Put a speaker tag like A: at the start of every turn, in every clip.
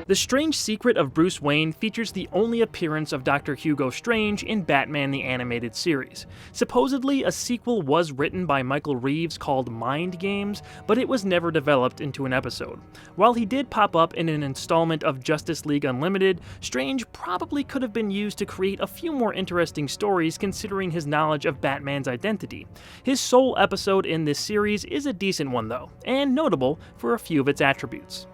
A: The Strange Secret of Bruce Wayne features the only appearance of Dr. Hugo Strange in Batman the Animated Series. Supposedly, a sequel was written by Michael Reeves called Mind Games, but it was never developed into an episode. While he did pop up in an installment of Justice League Unlimited, Strange probably could have been used to create a few more interesting stories considering his knowledge of Batman's identity. His sole episode in this series is a decent one though, and notable for a few of its attributes.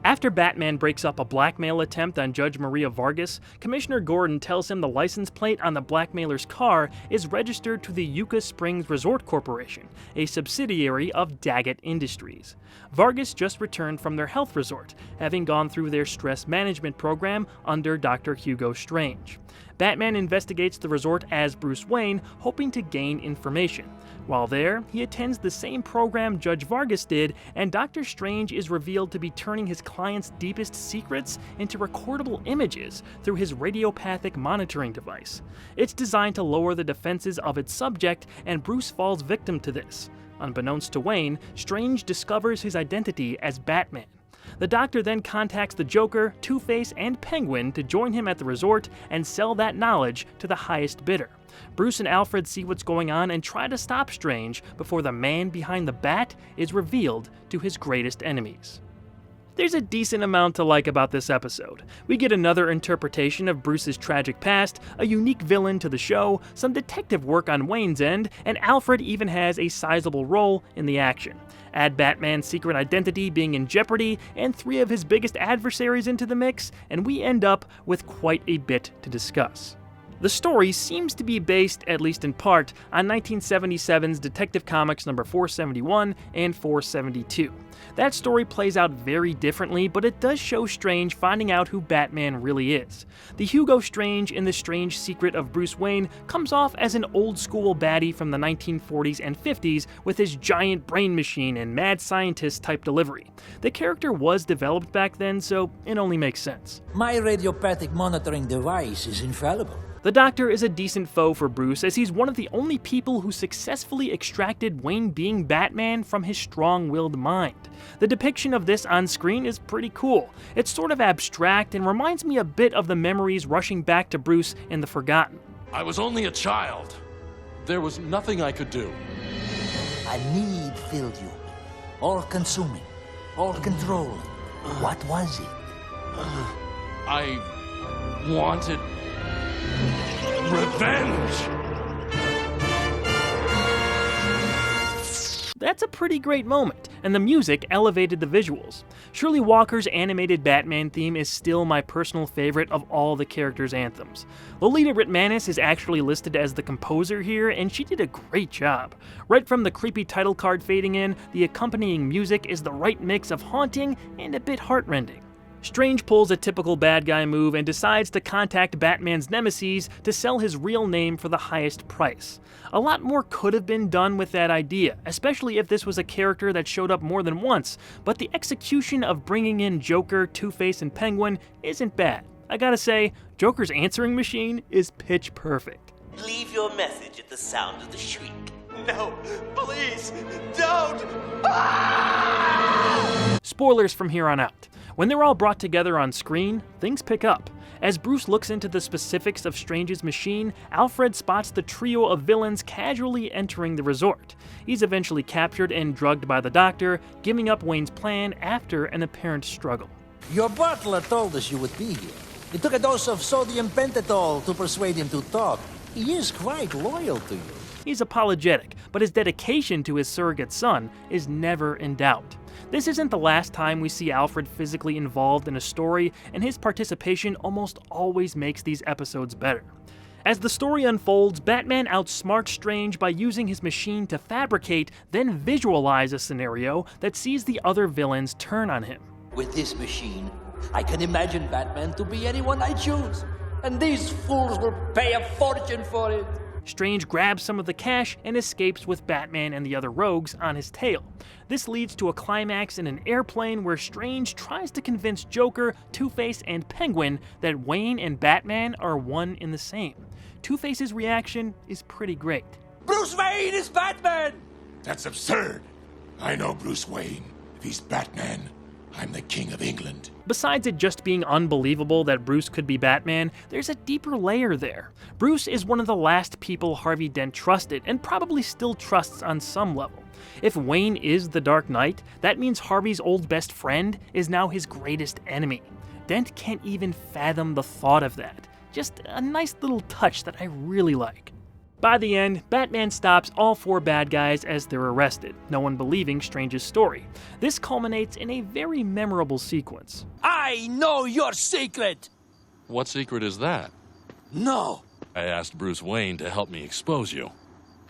A: After Batman breaks up a blackmail attempt on Judge Maria Vargas, Commissioner Gordon tells him the license plate on the blackmailer's car is registered to the Yucca Springs Resort Corporation, a subsidiary of Daggett Industries. Vargas just returned from their health resort, having gone through their stress management program under Dr. Hugo Strange. Batman investigates the resort as Bruce Wayne, hoping to gain information. While there, he attends the same program Judge Vargas did, and Dr. Strange is revealed to be turning his client's deepest secrets into recordable images through his radiopathic monitoring device. It's designed to lower the defenses of its subject, and Bruce falls victim to this. Unbeknownst to Wayne, Strange discovers his identity as Batman. The Doctor then contacts the Joker, Two-Face, and Penguin to join him at the resort and sell that knowledge to the highest bidder. Bruce and Alfred see what's going on and try to stop Strange before the man behind the bat is revealed to his greatest enemies. There's a decent amount to like about this episode. We get another interpretation of Bruce's tragic past, a unique villain to the show, some detective work on Wayne's end, and Alfred even has a sizable role in the action. Add Batman's secret identity being in jeopardy, and 3 of his biggest adversaries into the mix, and we end up with quite a bit to discuss. The story seems to be based, at least in part, on 1977's Detective Comics number 471 and 472. That story plays out very differently, but it does show Strange finding out who Batman really is. The Hugo Strange in The Strange Secret of Bruce Wayne comes off as an old-school baddie from the 1940s and 50s with his giant brain machine and mad scientist type delivery. The character was developed back then, so it only makes sense.
B: My radiopathic monitoring device is infallible.
A: The Doctor is a decent foe for Bruce, as he's one of the only people who successfully extracted Wayne being Batman from his strong-willed mind. The depiction of this on screen is pretty cool. It's sort of abstract and reminds me a bit of the memories rushing back to Bruce in The Forgotten.
C: I was only a child. There was nothing I could do.
B: A need filled you. All-consuming. All-controlling. What was it?
C: I wanted revenge!
A: That's a pretty great moment, and the music elevated the visuals. Shirley Walker's animated Batman theme is still my personal favorite of all the characters' anthems. Lolita Ritmanis is actually listed as the composer here, and she did a great job. Right from the creepy title card fading in, the accompanying music is the right mix of haunting and a bit heartrending. Strange pulls a typical bad guy move and decides to contact Batman's nemesis to sell his real name for the highest price. A lot more could have been done with that idea, especially if this was a character that showed up more than once, but the execution of bringing in Joker, Two-Face, and Penguin isn't bad. I gotta say, Joker's answering machine is pitch perfect.
D: Leave your message at the sound of the shriek. No, please, don't! Ah!
A: Spoilers from here on out. When they're all brought together on screen, things pick up. As Bruce looks into the specifics of Strange's machine, Alfred spots the trio of villains casually entering the resort. He's eventually captured and drugged by the Doctor, giving up Wayne's plan after an apparent struggle.
B: Your butler told us you would be here. It took a dose of sodium pentothal to persuade him to talk. He is quite loyal to you.
A: He's apologetic, but his dedication to his surrogate son is never in doubt. This isn't the last time we see Alfred physically involved in a story, and his participation almost always makes these episodes better. As the story unfolds, Batman outsmarts Strange by using his machine to fabricate, then visualize a scenario that sees the other villains turn on him.
B: With this machine, I can imagine Batman to be anyone I choose, and these fools will pay a fortune for it.
A: Strange grabs some of the cash and escapes with Batman and the other rogues on his tail. This leads to a climax in an airplane where Strange tries to convince Joker, Two-Face, and Penguin that Wayne and Batman are one in the same. Two-Face's reaction is pretty great.
B: Bruce Wayne is Batman!
E: That's absurd. I know Bruce Wayne. If he's Batman,
C: I'm the King of England.
A: Besides it just being unbelievable that Bruce could be Batman, there's a deeper layer there. Bruce is one of the last people Harvey Dent trusted, and probably still trusts on some level. If Wayne is the Dark Knight, that means Harvey's old best friend is now his greatest enemy. Dent can't even fathom the thought of that. Just a nice little touch that I really like. By the end, Batman stops all 4 bad guys as they're arrested, no one believing Strange's story. This culminates in a very memorable sequence.
E: I know your secret!
C: What secret is that?
E: No!
C: I asked Bruce Wayne to help me expose you,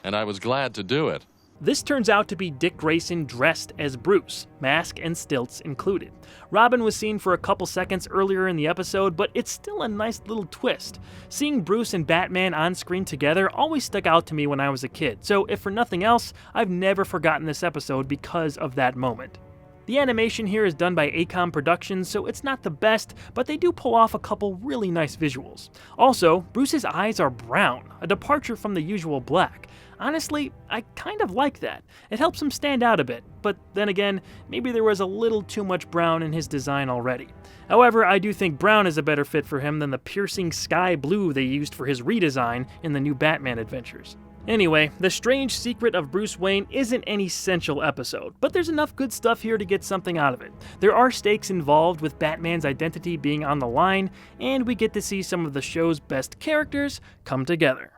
C: and I was glad to do it.
A: This turns out to be Dick Grayson dressed as Bruce, mask and stilts included. Robin was seen for a couple seconds earlier in the episode, but it's still a nice little twist. Seeing Bruce and Batman on screen together always stuck out to me when I was a kid, so if for nothing else, I've never forgotten this episode because of that moment. The animation here is done by Acom Productions, so it's not the best, but they do pull off a couple really nice visuals. Also, Bruce's eyes are brown, a departure from the usual black. Honestly, I kind of like that. It helps him stand out a bit, but then again, maybe there was a little too much brown in his design already. However, I do think brown is a better fit for him than the piercing sky blue they used for his redesign in the new Batman adventures. Anyway, The Strange Secret of Bruce Wayne isn't an essential episode, but there's enough good stuff here to get something out of it. There are stakes involved with Batman's identity being on the line, and we get to see some of the show's best characters come together.